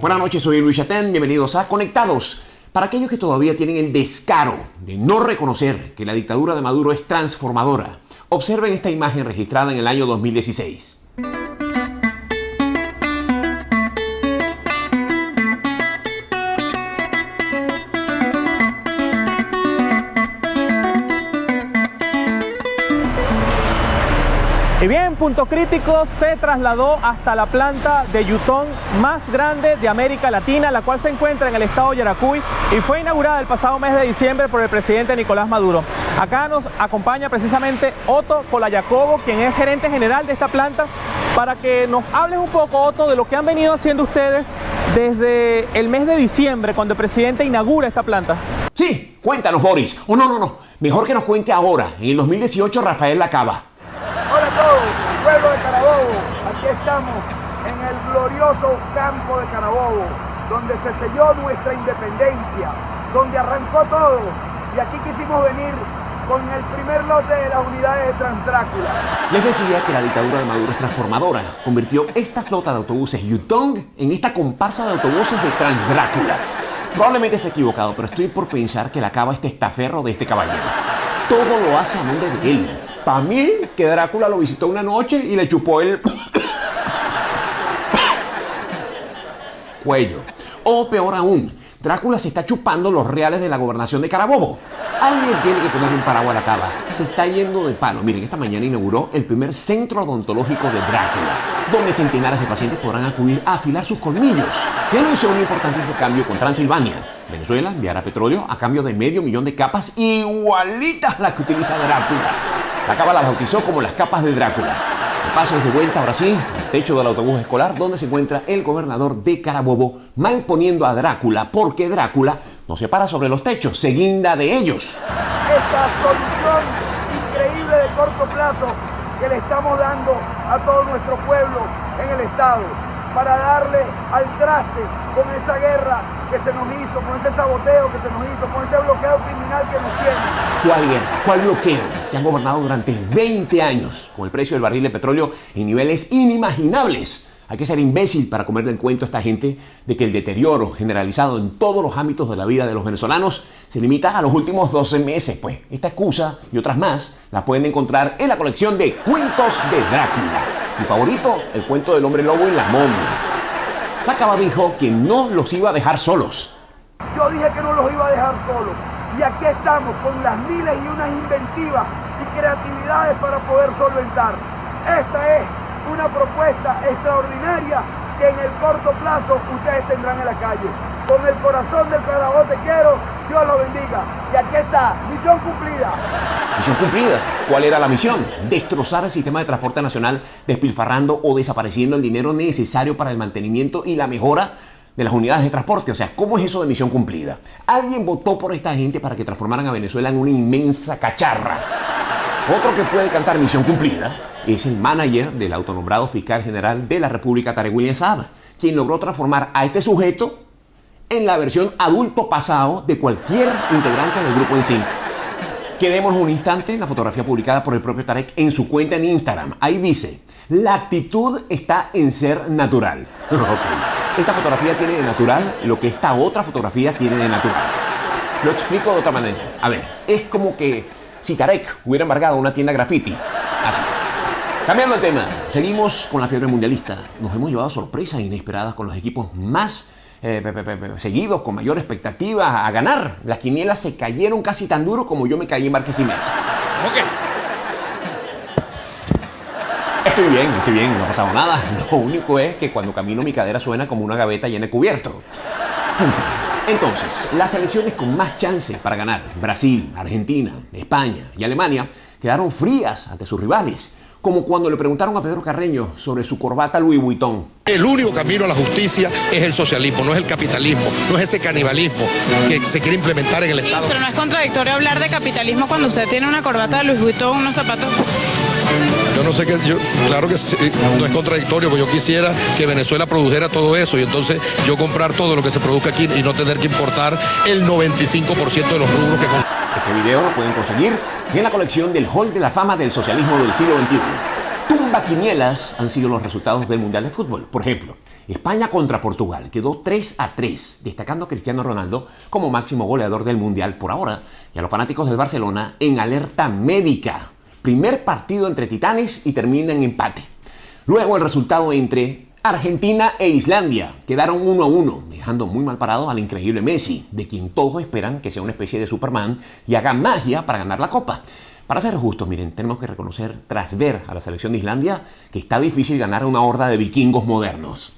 Buenas noches, soy Luis Chatén, bienvenidos a Conectados. Para aquellos que todavía tienen el descaro de no reconocer que la dictadura de Maduro es transformadora, observen esta imagen registrada en el año 2016. Y bien, Punto Crítico se trasladó hasta la planta de Yutong más grande de América Latina, la cual se encuentra en el estado de Yaracuy y fue inaugurada el pasado mes de diciembre por el presidente Nicolás Maduro. Acá nos acompaña precisamente Otto Colayacobo, quien es gerente general de esta planta, para que nos hables un poco, Otto, de lo que han venido haciendo ustedes desde el mes de diciembre, cuando el presidente inaugura esta planta. Sí, cuéntanos, Boris. No. Mejor que nos cuente ahora. En el 2018, Rafael Lacaba. Hola a todos, pueblo de Carabobo. Aquí estamos en el glorioso campo de Carabobo, donde se selló nuestra independencia, donde arrancó todo. Y aquí quisimos venir con el primer lote de las unidades de Transdrácula. Les decía que la dictadura de Maduro es transformadora. Convirtió esta flota de autobuses Yutong en esta comparsa de autobuses de Transdrácula. Probablemente esté equivocado, pero estoy por pensar que Lacaba es testaferro de este caballero. Todo lo hace a nombre de él. Para mí, que Drácula lo visitó una noche y le chupó el cuello. O peor aún, Drácula se está chupando los reales de la gobernación de Carabobo. Alguien tiene que ponerle un paraguas a Lacaba. Se está yendo de palo. Miren, esta mañana inauguró el primer centro odontológico de Drácula, donde centenares de pacientes podrán acudir a afilar sus colmillos. Y anunció un importante intercambio con Transilvania. Venezuela enviará petróleo a cambio de 500.000 de capas igualitas a las que utiliza Drácula. Lacaba las bautizó como las capas de Drácula. El paso es de vuelta, ahora sí, al techo del autobús escolar, donde se encuentra el gobernador de Carabobo, mal poniendo a Drácula, porque Drácula no se para sobre los techos, se guinda de ellos. Esta solución increíble de corto plazo que le estamos dando a todo nuestro pueblo en el estado, para darle al traste con esa guerra que se nos hizo, con ese saboteo que se nos hizo, con ese bloqueo criminal que nos tiene. ¿Cuál guerra? ¿Cuál bloqueo? Se han gobernado durante 20 años con el precio del barril de petróleo en niveles inimaginables. Hay que ser imbécil para comerle en cuento a esta gente de que el deterioro generalizado en todos los ámbitos de la vida de los venezolanos se limita a los últimos 12 meses. Pues esta excusa y otras más las pueden encontrar en la colección de Cuentos de Drácula. Mi favorito, el cuento del hombre lobo y la momia. Lacaba dijo que no los iba a dejar solos. Yo dije que no los iba a dejar solos. Y aquí estamos con las miles y unas inventivas y creatividades para poder solventar. Esta es una propuesta extraordinaria que en el corto plazo ustedes tendrán en la calle. Con el corazón del Carabobo te quiero, Dios lo bendiga. Y aquí está, misión cumplida. Misión cumplida. ¿Cuál era la misión? Destrozar el sistema de transporte nacional, despilfarrando o desapareciendo el dinero necesario para el mantenimiento y la mejora de las unidades de transporte. O sea, ¿cómo es eso de misión cumplida? Alguien votó por esta gente para que transformaran a Venezuela en una inmensa cacharra. Otro que puede cantar misión cumplida es el manager del autonombrado fiscal general de la República, Tarek William Saab, quien logró transformar a este sujeto en la versión adulto pasado de cualquier integrante del grupo NSYNC. Quedémonos un instante en la fotografía publicada por el propio Tarek en su cuenta en Instagram. Ahí dice: la actitud está en ser natural. Okay. Esta fotografía tiene de natural lo que esta otra fotografía tiene de natural. Lo explico de otra manera. A ver, es como que si Tarek hubiera embargado una tienda graffiti. Así. Cambiando el tema, seguimos con la fiebre mundialista. Nos hemos llevado sorpresas inesperadas con los equipos más seguidos, con mayor expectativa a ganar. Las quinielas se cayeron casi tan duro como yo me caí en Barquisimeto. Ok. Estoy bien, no ha pasado nada. Lo único es que cuando camino mi cadera suena como una gaveta llena de cubierto. En fin. Entonces, las selecciones con más chance para ganar, Brasil, Argentina, España y Alemania, quedaron frías ante sus rivales. Como cuando le preguntaron a Pedro Carreño sobre su corbata Louis Vuitton. El único camino a la justicia es el socialismo, no es el capitalismo, no es ese canibalismo que se quiere implementar en el Estado. Pero no es contradictorio hablar de capitalismo cuando usted tiene una corbata de Louis Vuitton, unos zapatos. Yo no sé claro que no es contradictorio, porque yo quisiera que Venezuela produjera todo eso y entonces yo comprar todo lo que se produzca aquí y no tener que importar el 95% de los rubros que compramos. Este video lo pueden conseguir en la colección del Hall de la Fama del Socialismo del siglo XXI. tumbaquinielas han sido los resultados del Mundial de Fútbol. Por ejemplo, España contra Portugal quedó 3-3, destacando a Cristiano Ronaldo como máximo goleador del Mundial por ahora y a los fanáticos del Barcelona en alerta médica. Primer partido entre titanes y termina en empate. Luego el resultado entre Argentina e Islandia quedaron 1-1, dejando muy mal parado al increíble Messi, de quien todos esperan que sea una especie de Superman y haga magia para ganar la Copa. Para ser justos, miren, tenemos que reconocer, tras ver a la selección de Islandia, que está difícil ganar a una horda de vikingos modernos.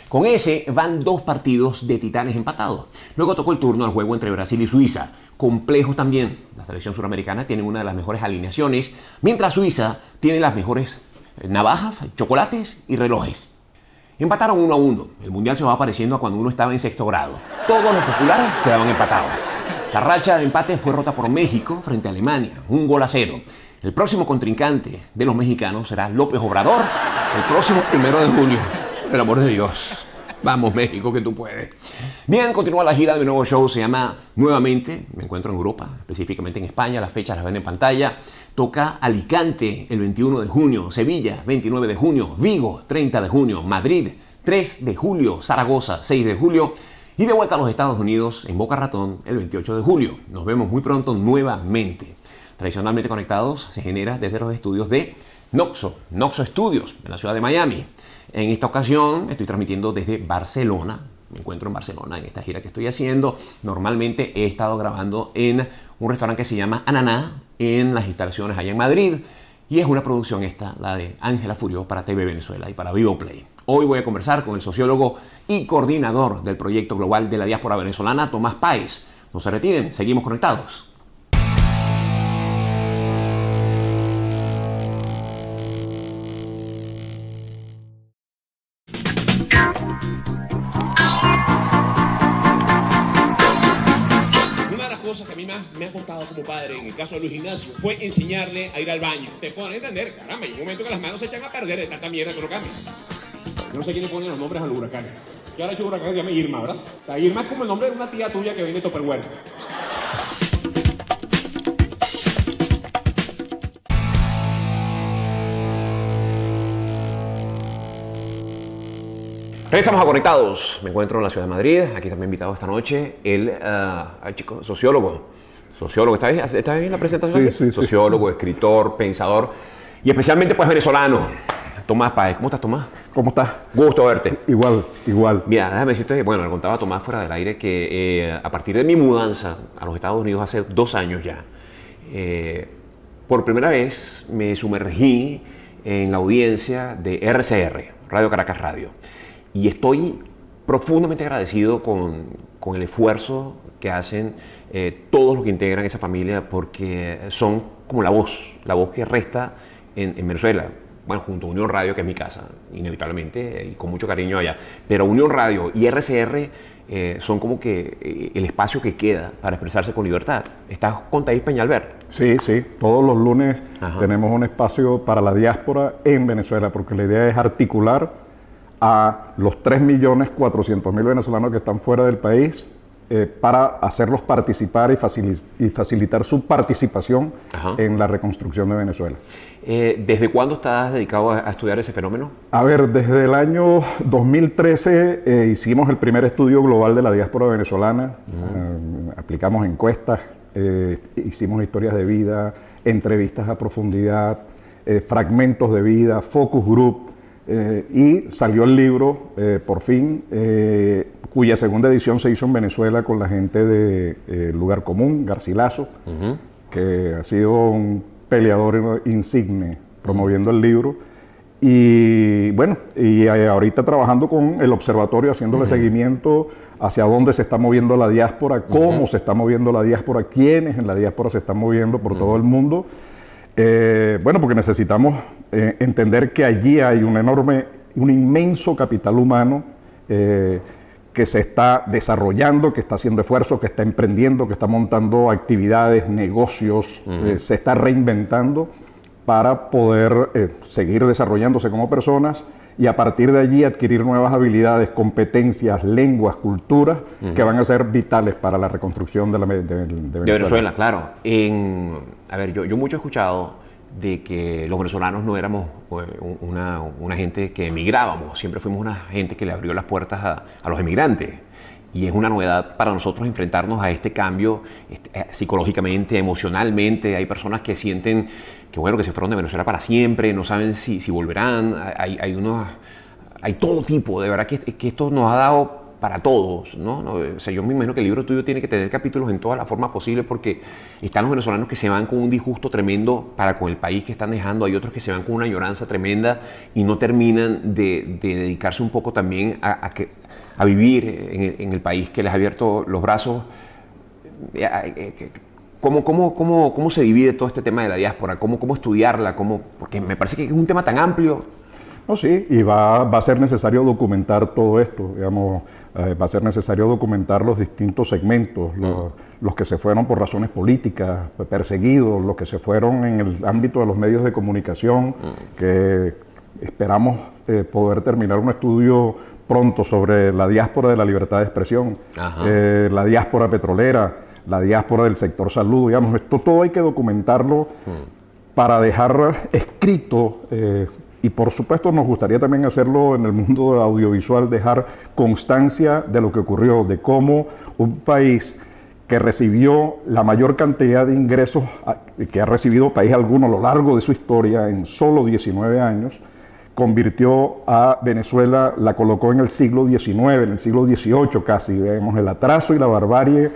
Con ese van 2 partidos de titanes empatados. Luego tocó el turno al juego entre Brasil y Suiza. Complejo también. La selección suramericana tiene una de las mejores alineaciones, mientras Suiza tiene las mejores navajas, chocolates y relojes. Empataron 1-1. El Mundial se va pareciendo a cuando uno estaba en sexto grado. Todos los populares quedaban empatados. La racha de empate fue rota por México frente a Alemania, 1-0. El próximo contrincante de los mexicanos será López Obrador el próximo 1 de julio. Por el amor de Dios. Vamos, México, que tú puedes. Bien, continúa la gira de mi nuevo show. Se llama Nuevamente. Me encuentro en Europa, específicamente en España. Las fechas las ven en pantalla. Toca Alicante el 21 de junio, Sevilla 29 de junio, Vigo 30 de junio, Madrid 3 de julio, Zaragoza 6 de julio. Y de vuelta a los Estados Unidos en Boca Ratón el 28 de julio. Nos vemos muy pronto nuevamente. Tradicionalmente Conectados se genera desde los estudios de Noxo Studios, en la ciudad de Miami. En esta ocasión estoy transmitiendo desde Barcelona. Me encuentro en Barcelona en esta gira que estoy haciendo. Normalmente he estado grabando en un restaurante que se llama Ananá, en las instalaciones allá en Madrid. Y es una producción esta, la de Ángela Furió para TV Venezuela y para Vivo Play. Hoy voy a conversar con el sociólogo y coordinador del proyecto global de la diáspora venezolana, Tomás Páez. No se retiren, seguimos conectados. Que a mí me ha contado como padre, en el caso de Luis Ignacio, fue enseñarle a ir al baño. Te pueden entender, caramba, hay un momento que las manos se echan a perder de tanta mierda que uno cambia. Yo no sé quién le pone los nombres al huracán. Que ahora ha hecho un huracán que se llama Irma, ¿verdad? O sea, Irma es como el nombre de una tía tuya que viene de Tupperware. Regresamos a Conectados. Me encuentro en la ciudad de Madrid. Aquí también invitado esta noche el chico, sociólogo. ¿Está bien la presentación? Sí. Sociólogo, escritor, pensador y especialmente pues venezolano. Tomás Páez. ¿Cómo estás, Tomás? ¿Cómo estás? Gusto verte. Igual. Mira, déjame decirte, bueno, le contaba a Tomás fuera del aire que a partir de mi mudanza a los Estados Unidos hace 2 años ya, por primera vez me sumergí en la audiencia de RCR, Radio Caracas Radio. Y estoy profundamente agradecido con el esfuerzo que hacen todos los que integran esa familia, porque son como la voz que resta en Venezuela. Bueno, junto a Unión Radio, que es mi casa, inevitablemente, y con mucho cariño allá. Pero Unión Radio y RCR son como que el espacio que queda para expresarse con libertad. ¿Estás con Thais Peñalver? Sí. Todos los lunes tenemos un espacio para la diáspora en Venezuela, porque la idea es articular a los 3.400.000 venezolanos que están fuera del país para hacerlos participar y facilitar su participación en la reconstrucción de Venezuela. ¿Desde cuándo estás dedicado a estudiar ese fenómeno? A ver, desde el año 2013 hicimos el primer estudio global de la diáspora venezolana. Aplicamos encuestas, hicimos historias de vida, entrevistas a profundidad, fragmentos de vida, focus group. Y salió el libro, por fin, cuya segunda edición se hizo en Venezuela con la gente de Lugar Común, Garcilaso, que ha sido un peleador insigne promoviendo el libro. Y bueno, y ahorita trabajando con el observatorio, haciéndole seguimiento hacia dónde se está moviendo la diáspora, cómo se está moviendo la diáspora, quiénes en la diáspora se están moviendo por todo el mundo. Bueno, porque necesitamos entender que allí hay un inmenso capital humano que se está desarrollando, que está haciendo esfuerzos, que está emprendiendo, que está montando actividades, negocios, se está reinventando para poder seguir desarrollándose como personas y a partir de allí adquirir nuevas habilidades, competencias, lenguas, culturas que van a ser vitales para la reconstrucción de Venezuela. De Venezuela, claro. A ver, yo mucho he escuchado de que los venezolanos no éramos una gente que emigrábamos, siempre fuimos una gente que le abrió las puertas a los emigrantes. Y es una novedad para nosotros enfrentarnos a este cambio psicológicamente, emocionalmente. Hay personas que sienten que, bueno, que se fueron de Venezuela para siempre, no saben si volverán. Hay todo tipo, de verdad que esto nos ha dado para todos, ¿no? O sea, yo me imagino que el libro tuyo tiene que tener capítulos en todas las formas posibles, porque están los venezolanos que se van con un disgusto tremendo para con el país que están dejando, hay otros que se van con una añoranza tremenda y no terminan de dedicarse un poco también a vivir en el país que les ha abierto los brazos. ¿Cómo se divide todo este tema de la diáspora? ¿Cómo estudiarla? Porque me parece que es un tema tan amplio. No, sí, y va a ser necesario documentar todo esto, digamos, va a ser necesario documentar los distintos segmentos, los que se fueron por razones políticas, perseguidos, los que se fueron en el ámbito de los medios de comunicación, que esperamos poder terminar un estudio pronto sobre la diáspora de la libertad de expresión, la diáspora petrolera, la diáspora del sector salud, digamos, esto todo hay que documentarlo para dejar escrito. Y por supuesto nos gustaría también hacerlo en el mundo audiovisual, dejar constancia de lo que ocurrió, de cómo un país que recibió la mayor cantidad de ingresos que ha recibido país alguno a lo largo de su historia en solo 19 años, convirtió a Venezuela, la colocó en el siglo XIX, en el siglo XVIII casi, vemos el atraso y la barbarie.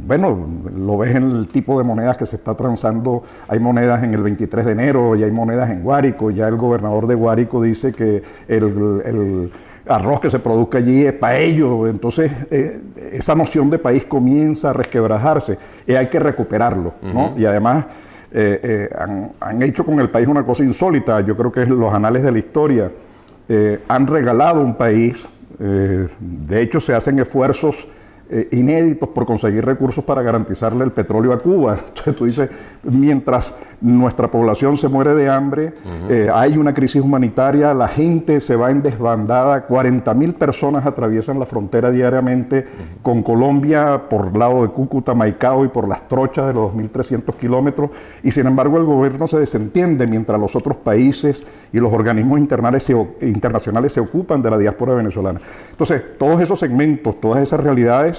Bueno, lo ves en el tipo de monedas que se está transando, hay monedas en el 23 de enero y hay monedas en Guárico, ya el gobernador de Guárico dice que el arroz que se produzca allí es para ellos, entonces esa noción de país comienza a resquebrajarse y hay que recuperarlo, ¿no? Y además han hecho con el país una cosa insólita, yo creo que es los anales de la historia, han regalado un país, de hecho se hacen esfuerzos inéditos por conseguir recursos para garantizarle el petróleo a Cuba. Entonces tú dices, mientras nuestra población se muere de hambre, hay una crisis humanitaria, la gente se va en desbandada, 40.000 personas atraviesan la frontera diariamente con Colombia por el lado de Cúcuta, Maicao y por las trochas de los 2.300 kilómetros, y sin embargo el gobierno se desentiende mientras los otros países y los organismos internacionales se ocupan de la diáspora venezolana. Entonces, todos esos segmentos, todas esas realidades,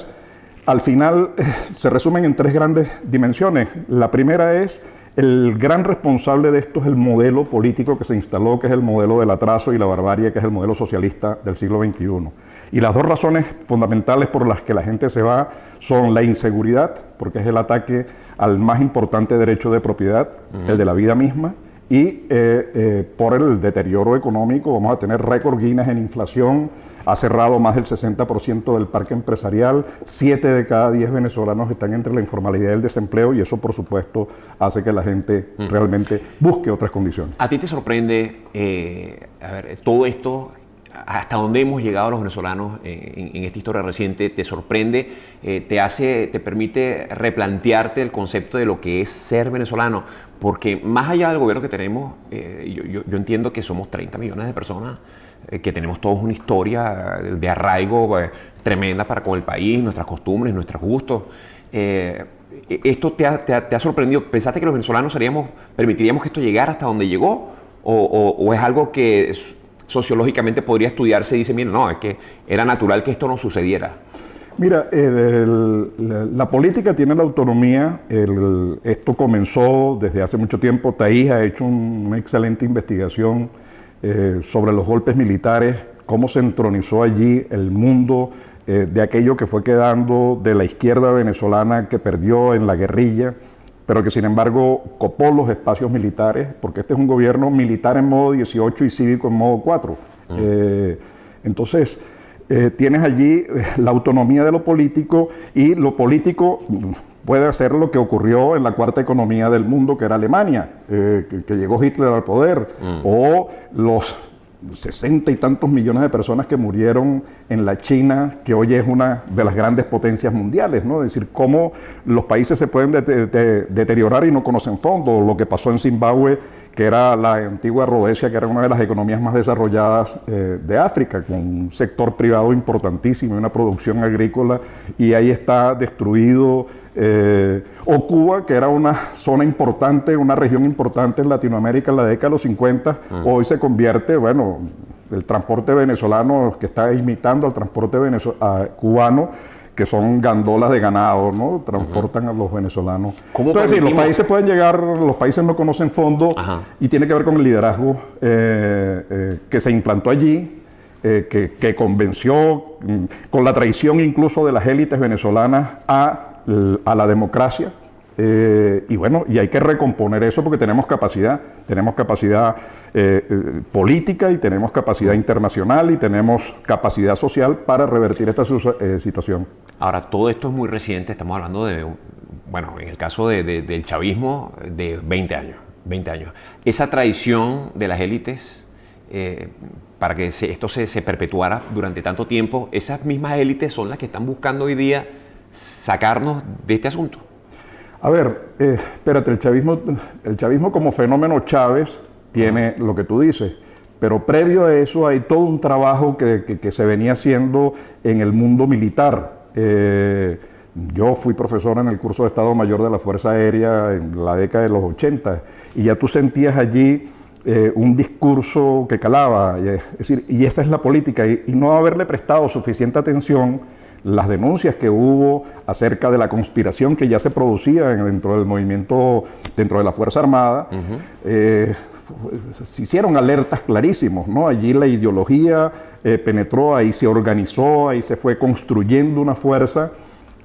al final se resumen en tres grandes dimensiones. La primera es, el gran responsable de esto es el modelo político que se instaló, que es el modelo del atraso y la barbarie, que es el modelo socialista del siglo XXI. Y las dos razones fundamentales por las que la gente se va son la inseguridad, porque es el ataque al más importante derecho de propiedad, el de la vida misma, y por el deterioro económico. Vamos a tener récord Guinness en inflación, ha cerrado más del 60% del parque empresarial, 7 de cada 10 venezolanos están entre la informalidad y el desempleo, y eso por supuesto hace que la gente realmente busque otras condiciones. ¿A ti te sorprende todo esto? ¿Hasta dónde hemos llegado los venezolanos en esta historia reciente? ¿Te sorprende? ¿Te permite replantearte el concepto de lo que es ser venezolano? Porque más allá del gobierno que tenemos, yo entiendo que somos 30 millones de personas, que tenemos todos una historia de arraigo tremenda para con el país, nuestras costumbres, nuestros gustos. ¿Esto te ha sorprendido? ¿Pensaste que los venezolanos permitiríamos que esto llegara hasta donde llegó? ¿O es algo que sociológicamente podría estudiarse y dice, mira, no, es que era natural que esto no sucediera? Mira, la política tiene la autonomía, esto comenzó desde hace mucho tiempo. Taís ha hecho una excelente investigación sobre los golpes militares, cómo se entronizó allí el mundo de aquello que fue quedando de la izquierda venezolana que perdió en la guerrilla, pero que sin embargo copó los espacios militares, porque este es un gobierno militar en modo 18 y cívico en modo 4. Entonces, tienes allí la autonomía de lo político, y lo político puede hacer lo que ocurrió en la cuarta economía del mundo, que era Alemania, que llegó Hitler al poder, o los 60 y tantos millones de personas que murieron en la China, que hoy es una de las grandes potencias mundiales, ¿no? Es decir, cómo los países se pueden deteriorar y no conocen fondo. Lo que pasó en Zimbabue, que era la antigua Rodesia, que era una de las economías más desarrolladas de África, con un sector privado importantísimo y una producción agrícola, y ahí está destruido. O Cuba, que era una zona importante, una región importante en Latinoamérica en la década de los 50, hoy se convierte, bueno, el transporte venezolano que está imitando al transporte cubano, que son gandolas de ganado, ¿no? Transportan a los venezolanos. Entonces, sí, los países pueden llegar, los países no conocen fondo, y tiene que ver con el liderazgo que se implantó allí, que convenció, con la traición incluso de las élites venezolanas a la democracia, y bueno, y hay que recomponer eso porque tenemos capacidad política, y tenemos capacidad internacional, y tenemos capacidad social para revertir esta situación. Ahora, todo esto es muy reciente, estamos hablando de, bueno, en el caso del chavismo, de 20 años. Esa traición de las élites, para que esto se perpetuara durante tanto tiempo, esas mismas élites son las que están buscando hoy día sacarnos de este asunto. A ver, espérate, el chavismo como fenómeno Chávez tiene lo que tú dices, pero previo a eso hay todo un trabajo que se venía haciendo en el mundo militar. Yo fui profesor en el curso de Estado Mayor de la Fuerza Aérea en la década de los 80, y ya tú sentías allí un discurso que calaba, es decir, y esa es la política, y no haberle prestado suficiente atención. Las denuncias que hubo acerca de la conspiración que ya se producía dentro del movimiento, dentro de la Fuerza Armada, se hicieron alertas clarísimos, ¿no? Allí la ideología penetró, ahí se organizó, ahí se fue construyendo una fuerza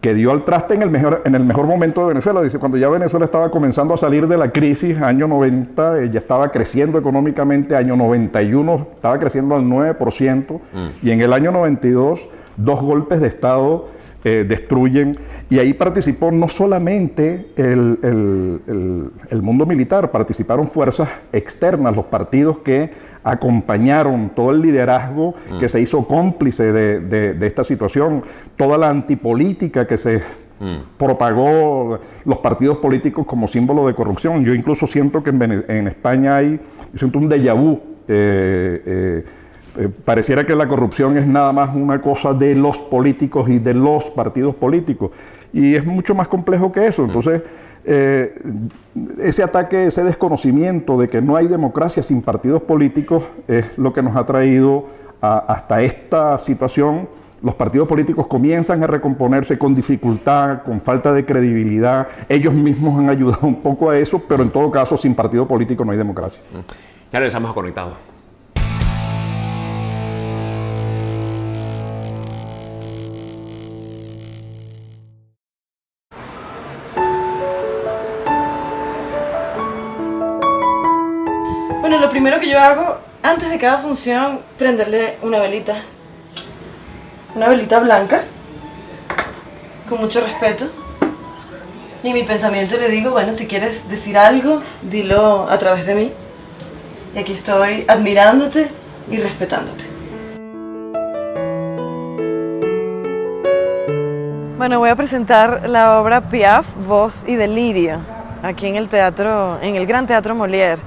que dio al traste en el mejor momento de Venezuela. Dice, cuando ya Venezuela estaba comenzando a salir de la crisis, año 90, ya estaba creciendo económicamente, año 91 estaba creciendo al 9%, y en el año 92 2 golpes de Estado destruyen, y ahí participó no solamente el mundo militar, participaron fuerzas externas, los partidos que acompañaron todo el liderazgo que se hizo cómplice de esta situación, toda la antipolítica que se propagó, los partidos políticos como símbolo de corrupción. Yo incluso siento que en España siento un déjà vu. Pareciera que la corrupción es nada más una cosa de los políticos y de los partidos políticos, y es mucho más complejo que eso. Entonces, ese ataque, ese desconocimiento de que no hay democracia sin partidos políticos es lo que nos ha traído hasta esta situación. Los partidos políticos comienzan a recomponerse con dificultad, con falta de credibilidad. Ellos mismos han ayudado un poco a eso, pero en todo caso, sin partido político no hay democracia. Ya regresamos a Conectados. Bueno, lo primero que yo hago antes de cada función, prenderle una velita blanca, con mucho respeto. Y en mi pensamiento le digo, bueno, si quieres decir algo, dilo a través de mí. Y aquí estoy admirándote y respetándote. Bueno, voy a presentar la obra Piaf, Voz y Delirio, aquí en el Gran Teatro Molière.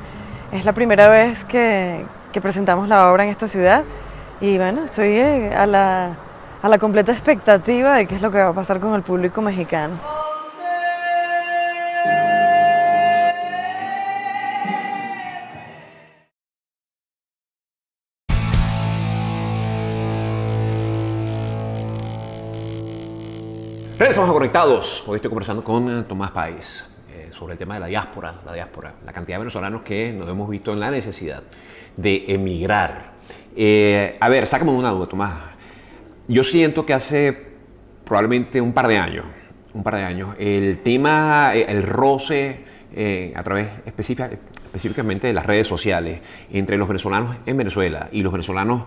Es la primera vez que presentamos la obra en esta ciudad, y bueno, estoy a la completa expectativa de qué es lo que va a pasar con el público mexicano. Regresamos a Conectados. Hoy estoy conversando con Tomás Páez sobre el tema de la diáspora, la cantidad de venezolanos que nos hemos visto en la necesidad de emigrar. A ver, sácame una duda, Tomás. Yo siento que hace probablemente un par de años, el tema, el roce a través específicamente de las redes sociales entre los venezolanos en Venezuela y los venezolanos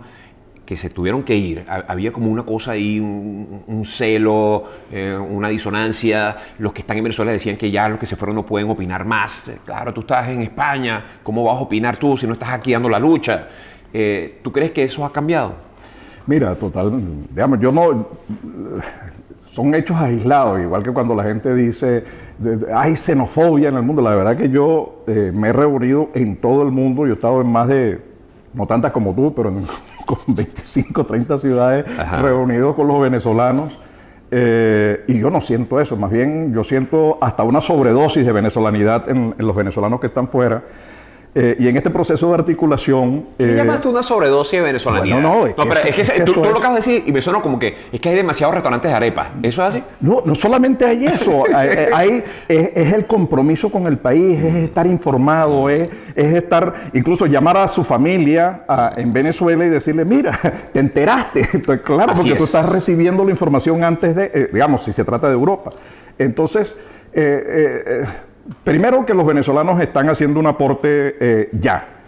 que se tuvieron que ir, había como una cosa ahí, un celo, una disonancia. Los que están en Venezuela decían que ya los que se fueron no pueden opinar más. Claro, tú estás en España, ¿cómo vas a opinar tú si no estás aquí dando la lucha? ¿Tú crees que eso ha cambiado? Mira, total, digamos, yo no... Son hechos aislados, igual que cuando la gente dice, hay xenofobia en el mundo. La verdad que yo me he reunido en todo el mundo, yo he estado en más de, no tantas como tú, pero con 25, 30 ciudades reunidos con los venezolanos. Y yo no siento eso, más bien yo siento hasta una sobredosis de venezolanidad en los venezolanos que están fuera. Y en este proceso de articulación... ¿Qué llamas tú una sobredosis de venezolanidad? Bueno, tú lo acabas de decir y me suena como que es que hay demasiados restaurantes de arepa. ¿Eso es así? No solamente hay eso. Es el compromiso con el país, es estar informado, es estar... Incluso llamar a su familia en Venezuela y decirle, mira, te enteraste. Pues claro, porque tú estás recibiendo la información antes de... digamos, si se trata de Europa. Entonces... primero que los venezolanos están haciendo un aporte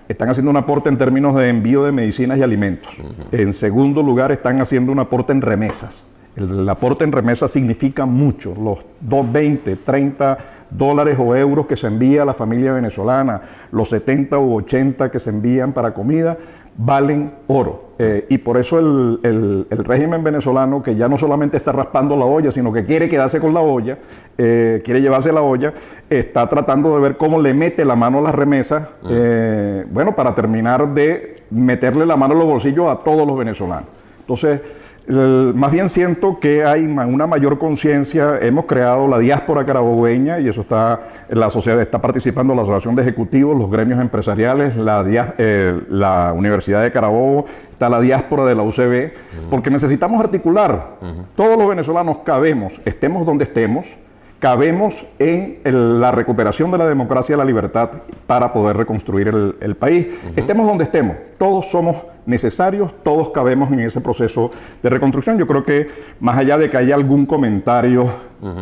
están haciendo un aporte en términos de envío de medicinas y alimentos. En segundo lugar, están haciendo un aporte en remesas. El aporte en remesas significa mucho. Los $20, $30 o euros que se envía a la familia venezolana, los 70 u 80 que se envían para comida, valen oro. Y por eso el régimen venezolano, que ya no solamente está raspando la olla, sino que quiere quedarse con la olla, quiere llevarse la olla, está tratando de ver cómo le mete la mano a las remesas, bueno, para terminar de meterle la mano a los bolsillos a todos los venezolanos. Entonces, más bien siento que hay una mayor conciencia. Hemos creado la diáspora carabobeña y eso está, la sociedad está participando la Asociación de Ejecutivos, los gremios empresariales, la Universidad de Carabobo, está la diáspora de la UCB, porque necesitamos articular. Todos los venezolanos cabemos, estemos donde estemos, cabemos en la recuperación de la democracia y la libertad para poder reconstruir el país. Estemos donde estemos, todos somos necesarios, todos cabemos en ese proceso de reconstrucción. Yo creo que más allá de que haya algún comentario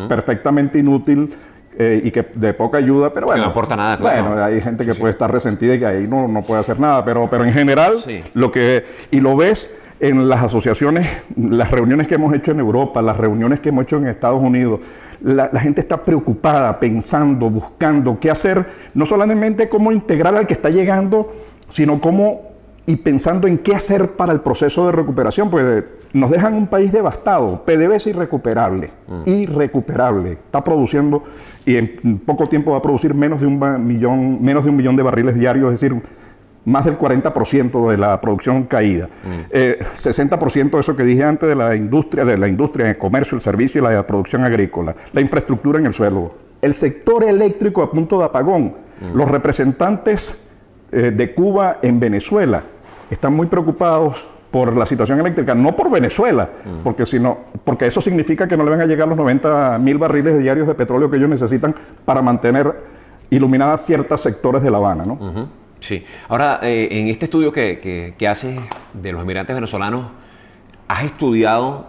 perfectamente inútil y que de poca ayuda, pero bueno, que no aporta nada, claro. Bueno, hay gente que puede estar resentida y que ahí no puede hacer nada, pero en general, y lo ves en las asociaciones, las reuniones que hemos hecho en Europa, las reuniones que hemos hecho en Estados Unidos, la gente está preocupada, pensando, buscando qué hacer, no solamente cómo integrar al que está llegando, sino y pensando en qué hacer para el proceso de recuperación, porque nos dejan un país devastado. PDVSA es irrecuperable, está produciendo y en poco tiempo va a producir menos de un millón de barriles diarios, es decir, más del 40% de la producción caída. 60% de eso que dije antes de la industria, el comercio, el servicio y la producción agrícola, la infraestructura en el suelo, el sector eléctrico a punto de apagón. Los representantes de Cuba en Venezuela están muy preocupados por la situación eléctrica, no por Venezuela, porque eso significa que no le van a llegar los 90.000 barriles diarios de petróleo que ellos necesitan para mantener iluminadas ciertos sectores de La Habana, ¿no? Sí. Ahora, en este estudio que haces de los inmigrantes venezolanos, ¿has estudiado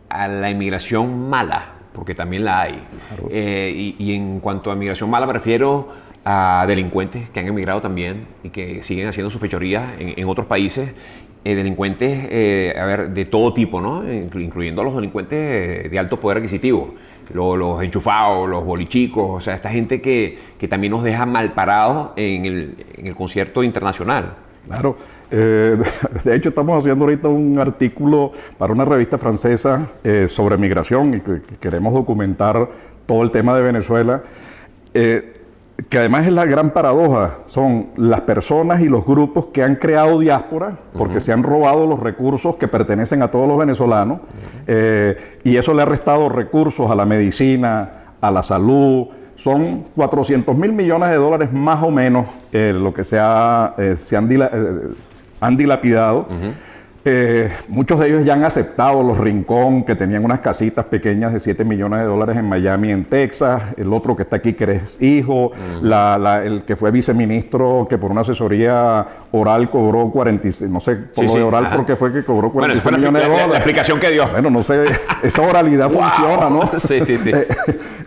a la inmigración mala? Porque también la hay. Claro. Y en cuanto a inmigración mala me refiero a delincuentes que han emigrado también y que siguen haciendo sus fechorías en otros países. Delincuentes, de todo tipo, ¿no? Incluyendo a los delincuentes de alto poder adquisitivo. Los enchufados, los bolichicos, o sea, esta gente que también nos deja mal parados en el concierto internacional. Claro. De hecho, estamos haciendo ahorita un artículo para una revista francesa sobre migración y que queremos documentar todo el tema de Venezuela. Que además es la gran paradoja, son las personas y los grupos que han creado diáspora porque se han robado los recursos que pertenecen a todos los venezolanos y eso le ha restado recursos a la medicina, a la salud. Son 400.000 millones de dólares más o menos lo que se han dilapidado. Muchos de ellos ya han aceptado los Rincón, que tenían unas casitas pequeñas de 7 millones de dólares en Miami, en Texas. El otro que está aquí, que es hijo. El que fue viceministro, que por una asesoría oral cobró 46, no sé, por lo de oral, porque fue que cobró 46 millones de dólares. La explicación que dio. Bueno, no sé, esa oralidad funciona, ¿no? Sí.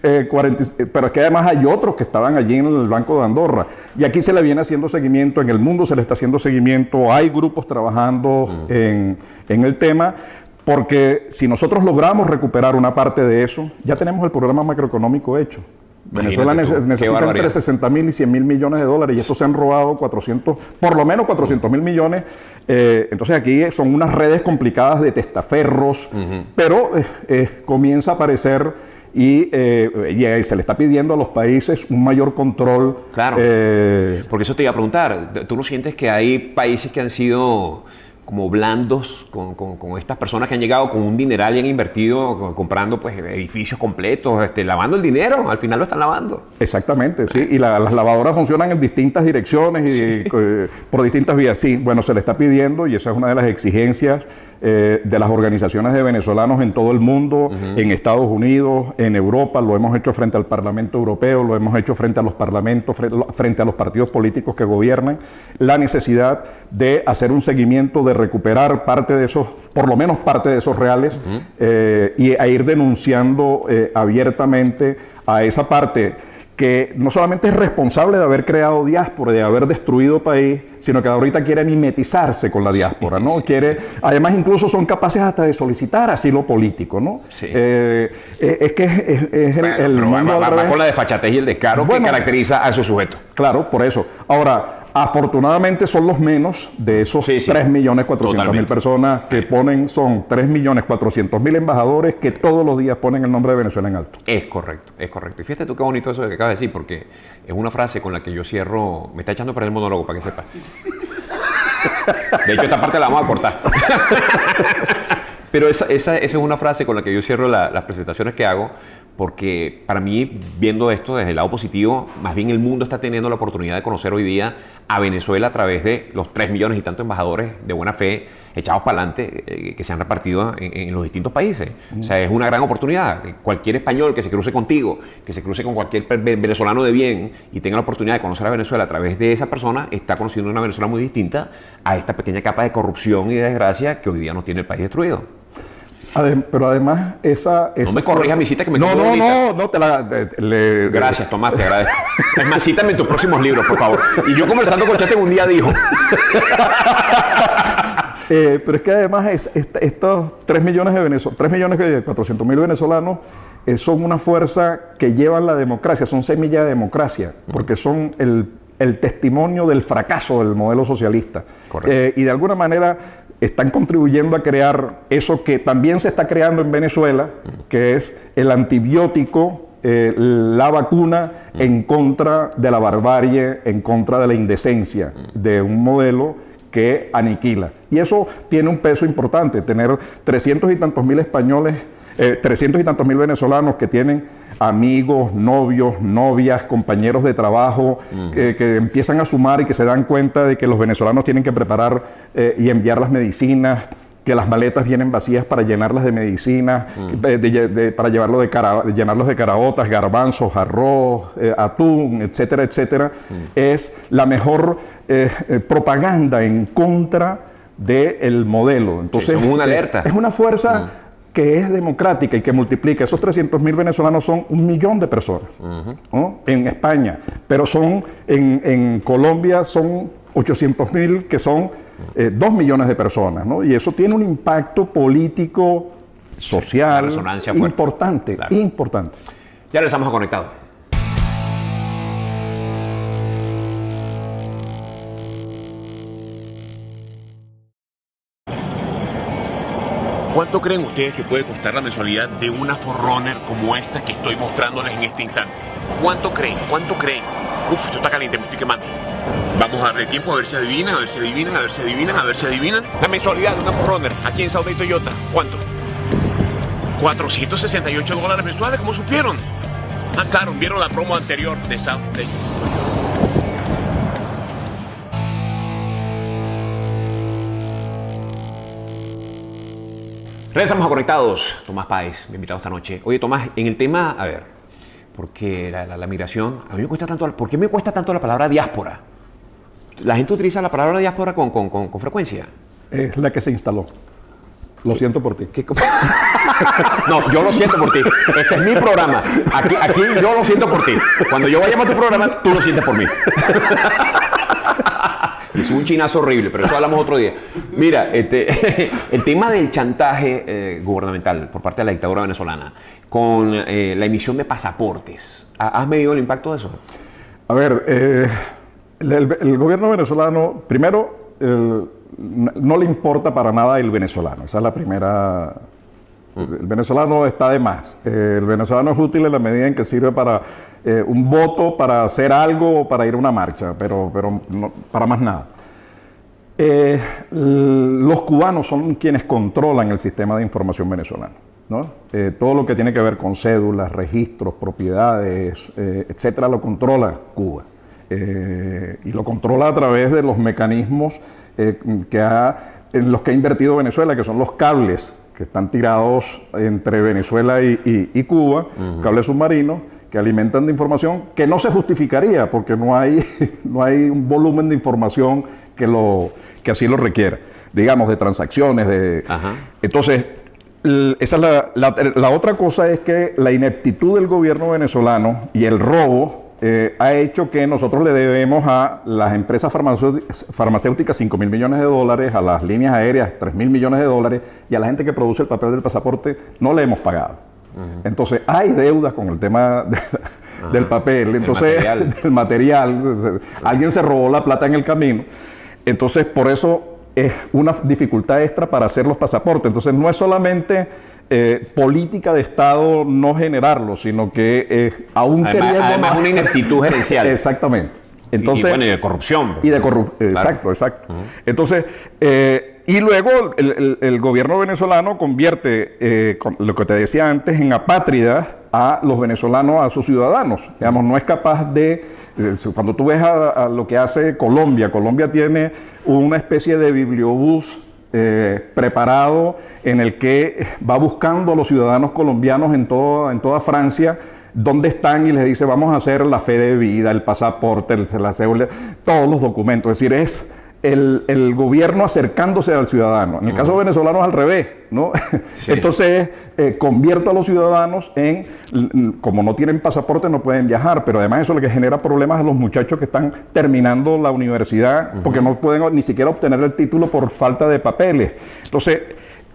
Pero es que además hay otros que estaban allí en el Banco de Andorra. Y aquí se le viene haciendo seguimiento, en el mundo se le está haciendo seguimiento, hay grupos trabajando en el tema, porque si nosotros logramos recuperar una parte de eso, ya tenemos el programa macroeconómico hecho. Venezuela necesita entre 60.000 y 100.000 millones de dólares y estos se han robado por lo menos 400.000 millones. Entonces aquí son unas redes complicadas de testaferros, pero comienza a aparecer y se le está pidiendo a los países un mayor control. Claro, porque eso te iba a preguntar. ¿Tú no sientes que hay países que han sido como blandos con estas personas que han llegado con un dineral y han invertido comprando pues edificios completos, lavando el dinero? Al final lo están lavando. Exactamente, sí. Y las lavadoras funcionan en distintas direcciones y por distintas vías. Sí, bueno, se le está pidiendo y esa es una de las exigencias de las organizaciones de venezolanos en todo el mundo, en Estados Unidos, en Europa. Lo hemos hecho frente al Parlamento Europeo, lo hemos hecho frente a los parlamentos, frente a los partidos políticos que gobiernan. La necesidad de hacer un seguimiento, de recuperar parte de esos, por lo menos parte de esos reales, y a ir denunciando abiertamente a esa parte que no solamente es responsable de haber creado diáspora, de haber destruido país, sino que ahorita quiere mimetizarse con la diáspora, ¿no? Además, incluso son capaces hasta de solicitar asilo político, ¿no? Sí. Es que es el mundo va con la desfachatez y el descaro que caracteriza a esos sujetos. Claro, por eso. Ahora, afortunadamente son los menos de esos 3.400.000 personas que ponen, son 3.400.000 embajadores que todos los días ponen el nombre de Venezuela en alto. Es correcto, es correcto. Y fíjate tú qué bonito eso que acabas de decir, porque es una frase con la que yo cierro, me está echando a perder el monólogo para que sepas. De hecho, esta parte la vamos a cortar. Pero esa es una frase con la que yo cierro las presentaciones que hago, porque para mí, viendo esto desde el lado positivo, más bien el mundo está teniendo la oportunidad de conocer hoy día a Venezuela a través de los 3 millones y tantos embajadores de buena fe echados para adelante que se han repartido en los distintos países. O sea, es una gran oportunidad. Cualquier español que se cruce contigo, que se cruce con cualquier venezolano de bien y tenga la oportunidad de conocer a Venezuela a través de esa persona, está conociendo una Venezuela muy distinta a esta pequeña capa de corrupción y de desgracia que hoy día nos tiene el país destruido. Pero además no me corrijas mi cita que me no, te la... Gracias, Tomás, te agradezco. Es más, cítame en tus próximos libros, por favor. Y yo conversando con Chate un día dijo... pero es que además estos 3.400.000 venezolanos son una fuerza que llevan la democracia, son semilla de democracia, porque son el testimonio del fracaso del modelo socialista. Y de alguna manera están contribuyendo a crear eso que también se está creando en Venezuela, que es el antibiótico, la vacuna en contra de la barbarie, en contra de la indecencia, de un modelo que aniquila. Y eso tiene un peso importante, tener 300 y tantos mil españoles, 300 y tantos mil venezolanos que tienen amigos, novios, novias, compañeros de trabajo, que empiezan a sumar y que se dan cuenta de que los venezolanos tienen que preparar y enviar las medicinas, que las maletas vienen vacías para llenarlas de medicinas, para llenarlos de caraotas, garbanzos, arroz, atún, etcétera, etcétera. Es la mejor propaganda en contra del modelo. Entonces, somos una alerta. Es una fuerza que es democrática y que multiplica. Esos 300.000 venezolanos son 1 millón de personas, ¿no? En España, pero son en Colombia son 800.000, que son 2 millones de personas, ¿no? Y eso tiene un impacto político, social, importante, claro. Importante. Ya regresamos a Conectado. ¿Cuánto creen ustedes que puede costar la mensualidad de una Forerunner como esta que estoy mostrándoles en este instante? ¿Cuánto creen? ¿Cuánto creen? Uf, esto está caliente, me estoy quemando. Vamos a darle tiempo a ver si adivinan, a ver si adivinan, a ver si adivinan, a ver si adivinan. La mensualidad de una Forerunner aquí en Southgate Toyota, ¿cuánto? $468 mensuales, ¿cómo supieron? Ah, claro, vieron la promo anterior de Southgate. Regresamos a Conectados. Tomás Páez, mi invitado esta noche. Oye, Tomás, en el tema, a ver, porque la migración, a mí me cuesta tanto, ¿por qué me cuesta tanto la palabra diáspora? La gente utiliza la palabra diáspora con frecuencia. Es la que se instaló. Lo siento por ti. No, yo lo siento por ti. Este es mi programa. Aquí yo lo siento por ti. Cuando yo vaya a tu programa, tú lo sientes por mí. Hizo un chinazo horrible, pero eso hablamos otro día. Mira, el tema del chantaje gubernamental por parte de la dictadura venezolana con la emisión de pasaportes, ¿has medido el impacto de eso? A ver, el gobierno venezolano, primero, no le importa para nada el venezolano. Esa es la primera. El venezolano está de más. El venezolano es útil en la medida en que sirve para un voto, para hacer algo o para ir a una marcha, pero no, para más nada. Los cubanos son quienes controlan el sistema de información venezolano, ¿no? Todo lo que tiene que ver con cédulas, registros, propiedades, etcétera, lo controla Cuba. Y lo controla a través de los mecanismos en los que ha invertido Venezuela, que son los cables que están tirados entre Venezuela y Cuba, cables submarinos que alimentan de información que no se justificaría porque no hay un volumen de información que así lo requiera, digamos, de transacciones. Entonces, esa es la otra cosa, es que la ineptitud del gobierno venezolano y el robo ha hecho que nosotros le debemos a las empresas farmacéuticas $5.000 millones, a las líneas aéreas $3.000 millones y a la gente que produce el papel del pasaporte no le hemos pagado. Entonces hay deudas con el tema del papel, entonces del material. Alguien se robó la plata en el camino. Entonces por eso es una dificultad extra para hacer los pasaportes. Entonces no es solamente política de Estado no generarlo, sino que aún además una ineptitud gerencial. Exactamente. Entonces, y de corrupción. Y de corrupción, exacto. Entonces, y luego el gobierno venezolano convierte, lo que te decía antes, en apátridas a los venezolanos, a sus ciudadanos. Digamos, no es capaz cuando tú ves a lo que hace Colombia tiene una especie de bibliobús preparado en el que va buscando a los ciudadanos colombianos en toda Francia dónde están y les dice vamos a hacer la fe de vida, el pasaporte, la cédula, todos los documentos. Es decir, es el gobierno acercándose al ciudadano. En el caso venezolano es al revés, ¿no? Sí. Entonces convierte a los ciudadanos como no tienen pasaporte no pueden viajar, pero además eso es lo que genera problemas a los muchachos que están terminando la universidad porque no pueden ni siquiera obtener el título por falta de papeles. Entonces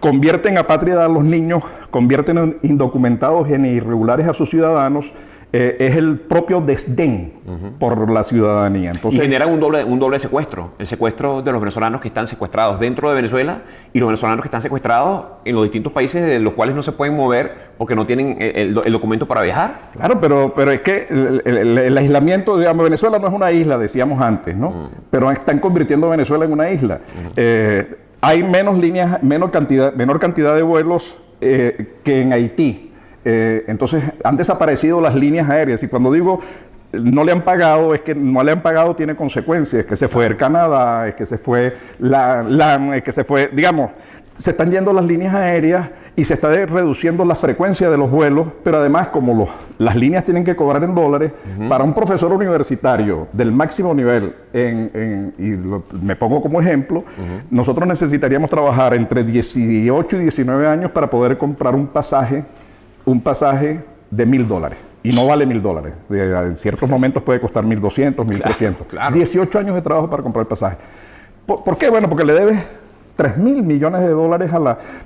convierten a apátrida a los niños, convierten en indocumentados y en irregulares a sus ciudadanos. Es el propio desdén por la ciudadanía. Entonces, y generan un doble secuestro. El secuestro de los venezolanos que están secuestrados dentro de Venezuela y los venezolanos que están secuestrados en los distintos países de los cuales no se pueden mover porque no tienen el documento para viajar. Claro, pero es que el aislamiento, digamos, Venezuela no es una isla, decíamos antes, ¿no? Pero están convirtiendo a Venezuela en una isla. Hay menor cantidad de vuelos que en Haití. Entonces han desaparecido las líneas aéreas y cuando digo no le han pagado, es que no le han pagado tiene consecuencias, es que se fue el Canadá, es que se fue la LAM, es que se fue, digamos, se están yendo las líneas aéreas y se está reduciendo la frecuencia de los vuelos, pero además como las líneas tienen que cobrar en dólares, para un profesor universitario del máximo nivel, me pongo como ejemplo, nosotros necesitaríamos trabajar entre 18 y 19 años para poder comprar un pasaje de $1.000 y no vale $1.000. En ciertos momentos puede costar 1.200, 1.300. Claro. 18 años de trabajo para comprar el pasaje. ¿Por qué? Bueno, porque le debes $3.000 millones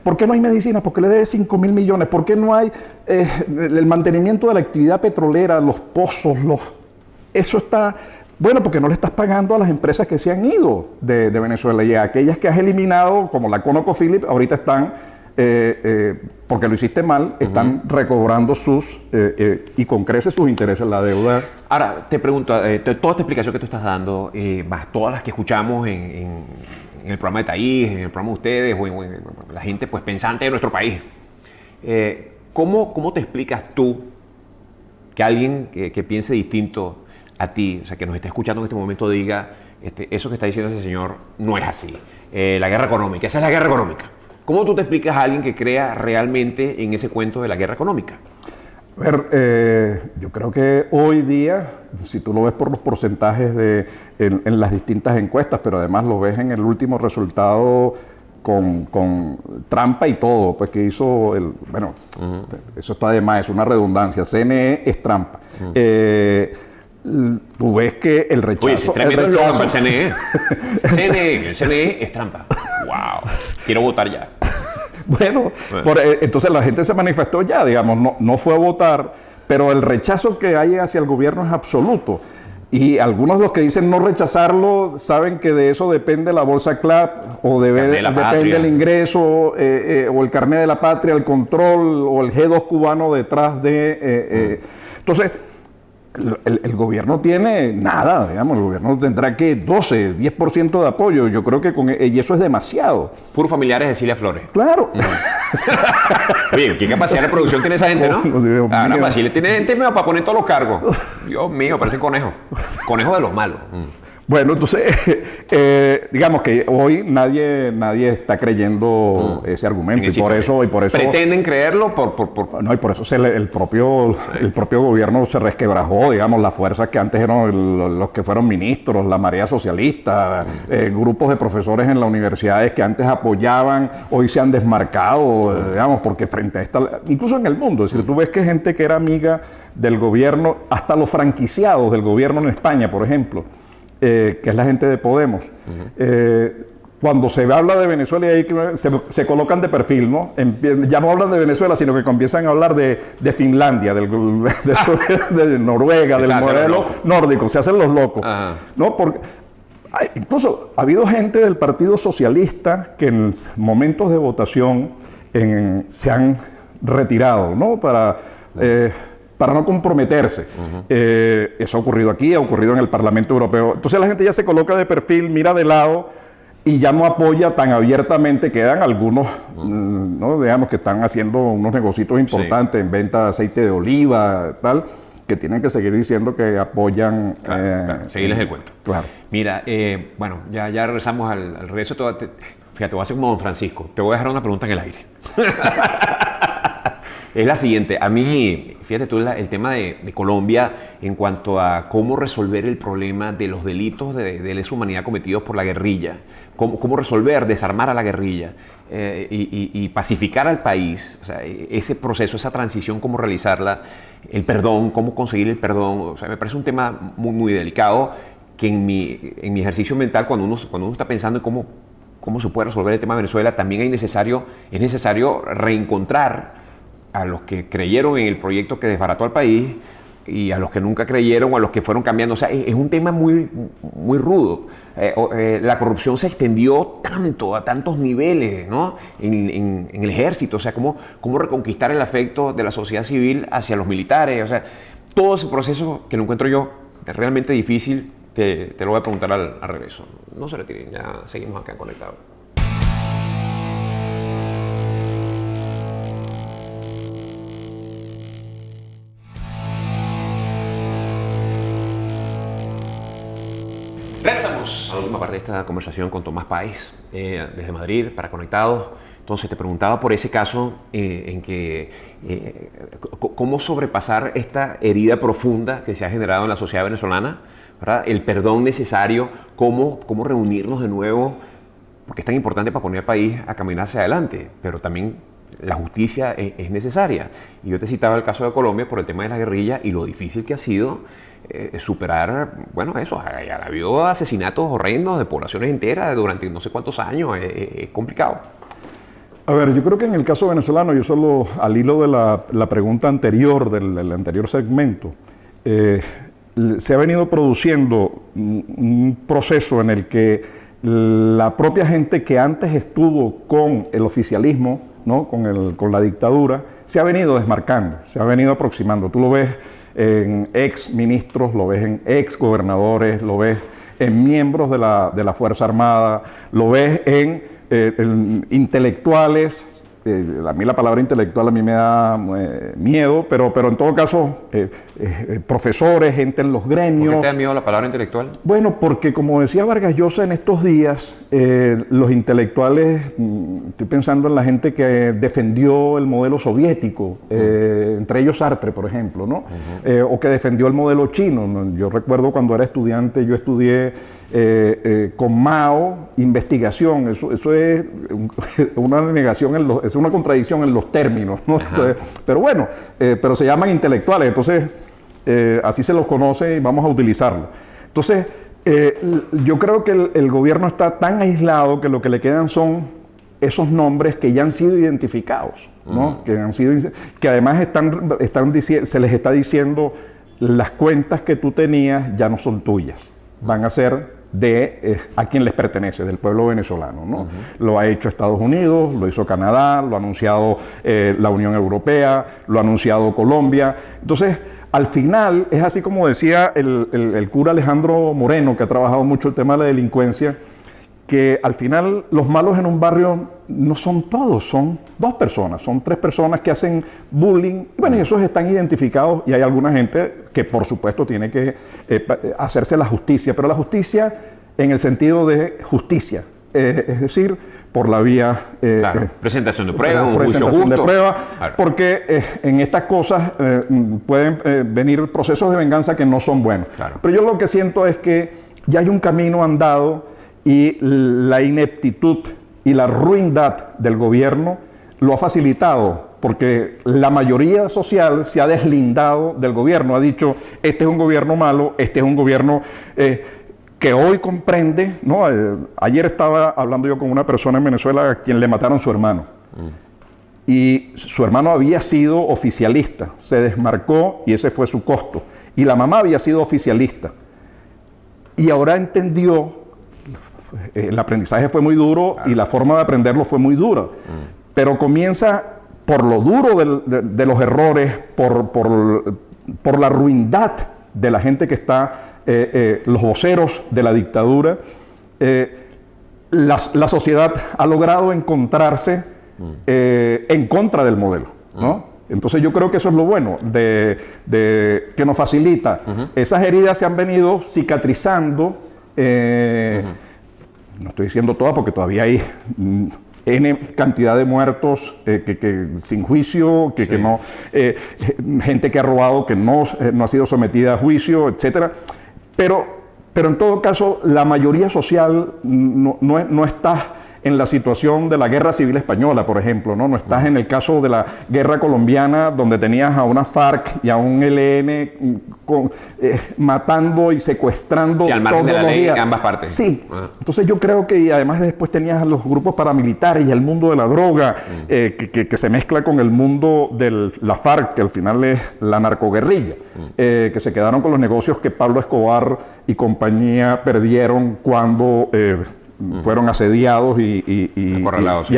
¿Por qué no hay medicinas? Porque le debes $5.000 millones. ¿Por qué no hay el mantenimiento de la actividad petrolera, los pozos, eso está... Bueno, porque no le estás pagando a las empresas que se han ido de Venezuela y a aquellas que has eliminado, como la ConocoPhillips, ahorita están... porque lo hiciste mal, están recobrando y con creces sus intereses, la deuda. Ahora, te pregunto, toda esta explicación que tú estás dando, más todas las que escuchamos en el programa de Taís, en el programa de ustedes, o en la gente pues pensante de nuestro país, ¿cómo te explicas tú que alguien que piense distinto a ti, o sea, que nos esté escuchando en este momento diga, eso que está diciendo ese señor no es así? La guerra económica, esa es la guerra económica. ¿Cómo tú te explicas a alguien que crea realmente en ese cuento de la guerra económica? A ver, yo creo que hoy día, si tú lo ves por los porcentajes en las distintas encuestas, pero además lo ves en el último resultado con trampa y todo, pues que hizo eso está de más, es una redundancia, CNE es trampa. tú ves que el rechazo... Oye, es tremendo el para el CNE. El CNE es trampa. ¡Wow! Quiero votar ya. Bueno, entonces la gente se manifestó ya, digamos, no fue a votar, pero el rechazo que hay hacia el gobierno es absoluto. Y algunos de los que dicen no rechazarlo saben que de eso depende la bolsa CLAP o depende el ingreso o el carnet de la patria, el control o el G2 cubano detrás de... Entonces, el gobierno tiene nada, digamos, el gobierno tendrá que 12, 10% de apoyo. Yo creo que y eso es demasiado. Puros familiares de Cilia Flores. Claro. Oye, ¿qué capacidad de producción tiene esa gente, no? Caramba, si le tiene gente para poner todos los cargos. Dios mío, parece conejo. Conejo de los malos. Bueno, entonces, digamos que hoy nadie está creyendo ese argumento y por eso pretenden creerlo No, y por eso el propio gobierno se resquebrajó, digamos, las fuerzas que antes eran los que fueron ministros, la marea socialista, grupos de profesores en las universidades que antes apoyaban, hoy se han desmarcado, digamos, porque frente a esta, incluso en el mundo, es decir, tú ves que gente que era amiga del gobierno, hasta los franquiciados del gobierno en España, por ejemplo, que es la gente de Podemos. Cuando se habla de Venezuela, ahí se colocan de perfil, ¿no? Ya no hablan de Venezuela, sino que comienzan a hablar de Finlandia, de Noruega, del modelo nórdico. Se hacen los locos, ¿no? Porque incluso ha habido gente del Partido Socialista que en momentos de votación se han retirado, ¿no? Para no comprometerse. Eso ha ocurrido aquí, ha ocurrido en el Parlamento Europeo. Entonces la gente ya se coloca de perfil, mira de lado y ya no apoya tan abiertamente. Quedan algunos, ¿no? Digamos, que están haciendo unos negocios importantes en venta de aceite de oliva, tal, que tienen que seguir diciendo que apoyan... Claro, seguirles el cuento. Claro. Mira, bueno, ya regresamos al regreso. Fíjate, voy a hacer como Don Francisco. Te voy a dejar una pregunta en el aire. Es la siguiente. A mí, fíjate tú, el tema de Colombia en cuanto a cómo resolver el problema de los delitos de lesa humanidad cometidos por la guerrilla, cómo resolver, desarmar a la guerrilla y pacificar al país, o sea, ese proceso, esa transición, cómo realizarla, el perdón, cómo conseguir el perdón, o sea, me parece un tema muy, muy delicado que en mi ejercicio mental, cuando uno está pensando en cómo se puede resolver el tema de Venezuela, también es necesario reencontrar a los que creyeron en el proyecto que desbarató al país y a los que nunca creyeron o a los que fueron cambiando. O sea, es un tema muy, muy rudo. La corrupción se extendió tanto, a tantos niveles, ¿no? En el ejército. O sea, cómo reconquistar el afecto de la sociedad civil hacia los militares. O sea, todo ese proceso que lo encuentro yo realmente difícil, te lo voy a preguntar al regreso. No se retiren, ya seguimos acá conectados. Regresamos a la última parte de esta conversación con Tomás Páez, desde Madrid, para Conectados. Entonces te preguntaba por ese caso en que cómo sobrepasar esta herida profunda que se ha generado en la sociedad venezolana, ¿verdad? El perdón necesario, cómo reunirnos de nuevo, porque es tan importante para poner al país a caminar hacia adelante, pero también la justicia es necesaria. Y yo te citaba el caso de Colombia por el tema de la guerrilla y lo difícil que ha sido superar, bueno, eso. Ha habido asesinatos horrendos de poblaciones enteras durante no sé cuántos años. Es complicado. A ver, yo creo que en el caso venezolano, yo solo al hilo de la pregunta anterior, del anterior segmento, se ha venido produciendo un proceso en el que la propia gente que antes estuvo con el oficialismo, ¿no? con la dictadura, se ha venido desmarcando, se ha venido aproximando. Tú lo ves en ex ministros, lo ves en ex gobernadores, lo ves en miembros de la Fuerza Armada, lo ves en intelectuales. A mí la palabra intelectual a mí me da miedo, pero en todo caso, profesores, gente en los gremios. ¿Por qué te da miedo la palabra intelectual? Bueno, porque como decía Vargas Llosa en estos días, los intelectuales, estoy pensando en la gente que defendió el modelo soviético, entre ellos Sartre, por ejemplo, ¿no? O que defendió el modelo chino. Yo recuerdo cuando era estudiante, yo estudié con Mao, investigación. Eso es una negación, es una contradicción en los términos, ¿no? Entonces, pero bueno, pero se llaman intelectuales. Entonces, así se los conoce y vamos a utilizarlo. Entonces, yo creo que el gobierno está tan aislado que lo que le quedan son esos nombres que ya han sido identificados, ¿no? Que además se les está diciendo las cuentas que tú tenías ya no son tuyas, van a ser a quien les pertenece, del pueblo venezolano, ¿no? Lo ha hecho Estados Unidos, lo hizo Canadá, lo ha anunciado la Unión Europea, lo ha anunciado Colombia. Entonces, al final, es así como decía el cura Alejandro Moreno, que ha trabajado mucho el tema de la delincuencia, que al final los malos en un barrio no son todos, son 2 personas, son 3 personas que hacen bullying. Y bueno, esos están identificados y hay alguna gente que por supuesto tiene que hacerse la justicia, pero la justicia en el sentido de justicia, es decir, por la vía... presentación de pruebas, un juicio justo. De prueba, claro. Porque en estas cosas pueden venir procesos de venganza que no son buenos. Claro. Pero yo lo que siento es que ya hay un camino andado y la ineptitud y la ruindad del gobierno lo ha facilitado, porque la mayoría social se ha deslindado del gobierno, ha dicho, este es un gobierno malo, este es un gobierno que hoy comprende, ¿no? Ayer estaba hablando yo con una persona en Venezuela a quien le mataron su hermano. Y su hermano había sido oficialista, se desmarcó y ese fue su costo. Y la mamá había sido oficialista. Y ahora entendió, el aprendizaje fue muy duro y la forma de aprenderlo fue muy dura. Pero comienza por lo duro de los errores, por la ruindad de la gente que está, los voceros de la dictadura. La sociedad ha logrado encontrarse en contra del modelo, ¿no? Entonces yo creo que eso es lo bueno, que nos facilita. Esas heridas se han venido cicatrizando, no estoy diciendo todas porque todavía hay N cantidad de muertos que sin juicio, que no, gente que ha robado que no ha sido sometida a juicio, etcétera. Pero en todo caso, la mayoría social no está en la situación de la Guerra Civil Española, por ejemplo, ¿no? No estás en el caso de la Guerra Colombiana, donde tenías a una FARC y a un ELN matando y secuestrando al margen todos de la los ley días. en ambas partes. Sí. Entonces yo creo que además después tenías a los grupos paramilitares y el mundo de la droga, que se mezcla con el mundo de la FARC, que al final es la narcoguerrilla, que se quedaron con los negocios que Pablo Escobar y compañía perdieron cuando... fueron asediados y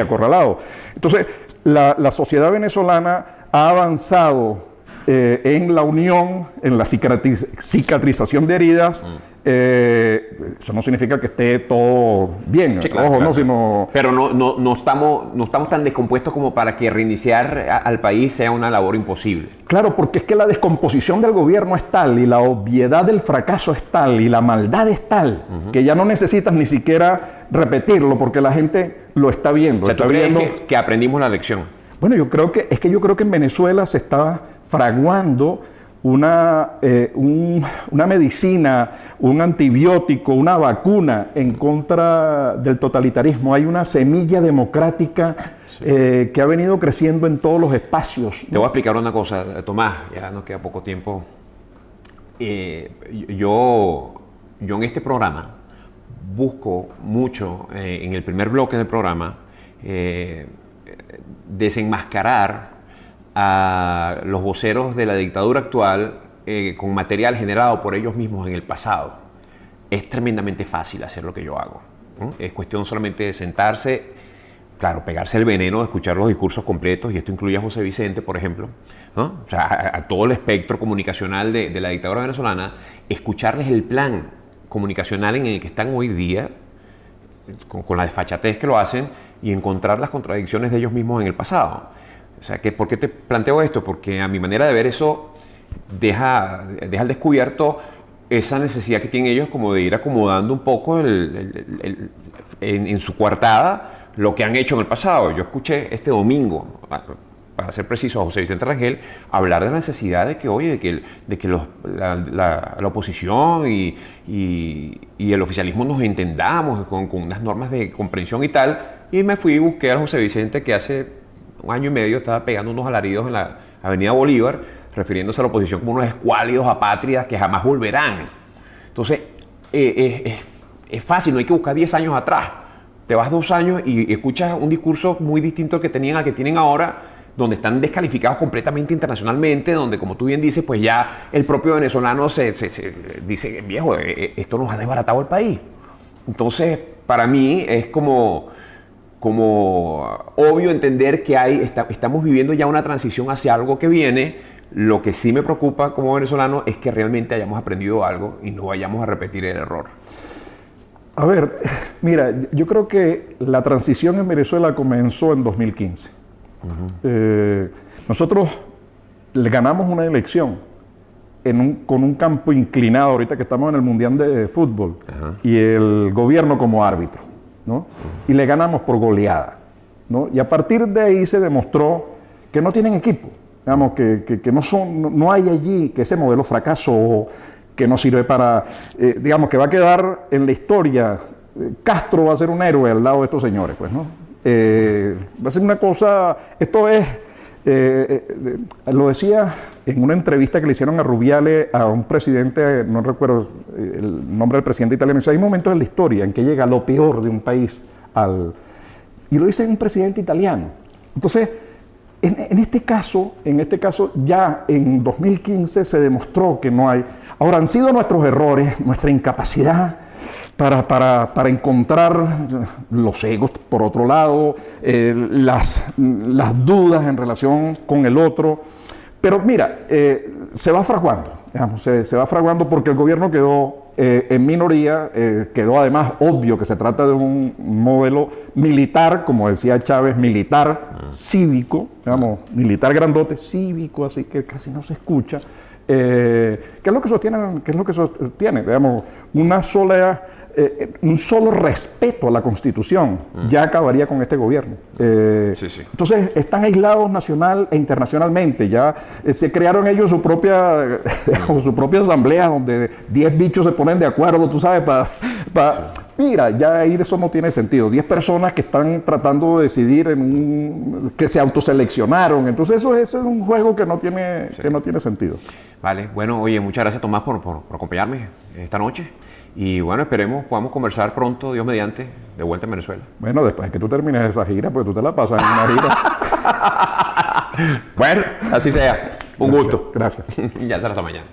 acorralados. Entonces, la sociedad venezolana ha avanzado en la unión, en la cicatrización de heridas. Eso no significa que esté todo bien, sí, claro, ojo, claro. ¿no? Sino... Pero no estamos tan descompuestos como para que reiniciar al país sea una labor imposible. Claro, porque es que la descomposición del gobierno es tal y la obviedad del fracaso es tal y la maldad es tal que ya no necesitas ni siquiera repetirlo porque la gente lo está viendo. O sea, ¿tú crees que aprendimos la lección? Bueno, yo creo que en Venezuela se está fraguando una medicina, un antibiótico, una vacuna en contra del totalitarismo. Hay una semilla democrática que ha venido creciendo en todos los espacios, ¿no? Te voy a explicar una cosa, Tomás, ya nos queda poco tiempo. Yo en este programa busco mucho, en el primer bloque del programa, desenmascarar a los voceros de la dictadura actual con material generado por ellos mismos en el pasado. Es tremendamente fácil hacer lo que yo hago, ¿no? Es cuestión solamente de sentarse, claro, pegarse el veneno, de escuchar los discursos completos, y esto incluye a José Vicente, por ejemplo, ¿no? O sea, a todo el espectro comunicacional de la dictadura venezolana, escucharles el plan comunicacional en el que están hoy día, con la desfachatez que lo hacen, y encontrar las contradicciones de ellos mismos en el pasado. O sea, ¿por qué te planteo esto? Porque a mi manera de ver eso deja al descubierto esa necesidad que tienen ellos como de ir acomodando un poco en su coartada lo que han hecho en el pasado. Yo escuché este domingo, para ser preciso, a José Vicente Rangel hablar de la necesidad de que, oye, de que la oposición y el oficialismo nos entendamos con unas normas de comprensión y tal, y me fui y busqué a José Vicente, que hace un año y medio estaba pegando unos alaridos en la Avenida Bolívar, refiriéndose a la oposición como unos escuálidos apátridas que jamás volverán. Entonces, es fácil, no hay que buscar 10 años atrás. Te vas 2 años y escuchas un discurso muy distinto al que tenían al que tienen ahora, donde están descalificados completamente internacionalmente, donde, como tú bien dices, pues ya el propio venezolano se dice, viejo, esto nos ha desbaratado el país. Entonces, para mí es como obvio entender que estamos viviendo ya una transición hacia algo que viene. Lo que sí me preocupa como venezolano es que realmente hayamos aprendido algo y no vayamos a repetir el error. A ver, mira, yo creo que la transición en Venezuela comenzó en 2015. Nosotros le ganamos una elección con un campo inclinado, ahorita que estamos en el Mundial de Fútbol, y el gobierno como árbitro, ¿no? Y le ganamos por goleada, ¿no? Y a partir de ahí se demostró que no tienen equipo, digamos, que no hay allí, que ese modelo fracasó, que no sirve para, digamos, que va a quedar en la historia. Castro va a ser un héroe al lado de estos señores, pues, ¿no? Va a ser una cosa, esto es, lo decía en una entrevista que le hicieron a Rubiales, a un presidente, no recuerdo el nombre del presidente italiano, dice, hay momentos en la historia en que llega lo peor de un país y lo dice un presidente italiano. Entonces, en este caso, ya en 2015 se demostró que no hay. Ahora, han sido nuestros errores, nuestra incapacidad para encontrar los egos, por otro lado, las dudas en relación con el otro. Pero mira, se va fraguando, digamos, se va fraguando porque el gobierno quedó en minoría, quedó además obvio que se trata de un modelo militar, como decía Chávez, militar cívico, digamos, militar grandote, cívico, así que casi no se escucha. ¿Qué es lo que sostiene? Digamos, un solo respeto a la Constitución ya acabaría con este gobierno. Entonces, están aislados nacional e internacionalmente. Ya se crearon ellos su propia asamblea donde 10 bichos se ponen de acuerdo, tú sabes, Mira, ya ahí eso no tiene sentido. 10 personas que están tratando de decidir que se autoseleccionaron. Entonces eso es un juego que no tiene sentido. Vale, bueno, oye, muchas gracias, Tomás, por acompañarme esta noche. Y bueno, esperemos podamos conversar pronto, Dios mediante, de vuelta en Venezuela. Bueno, después de que tú termines esa gira, pues tú te la pasas en una gira. Bueno, así sea. Un gusto. Gracias. Ya será hasta mañana.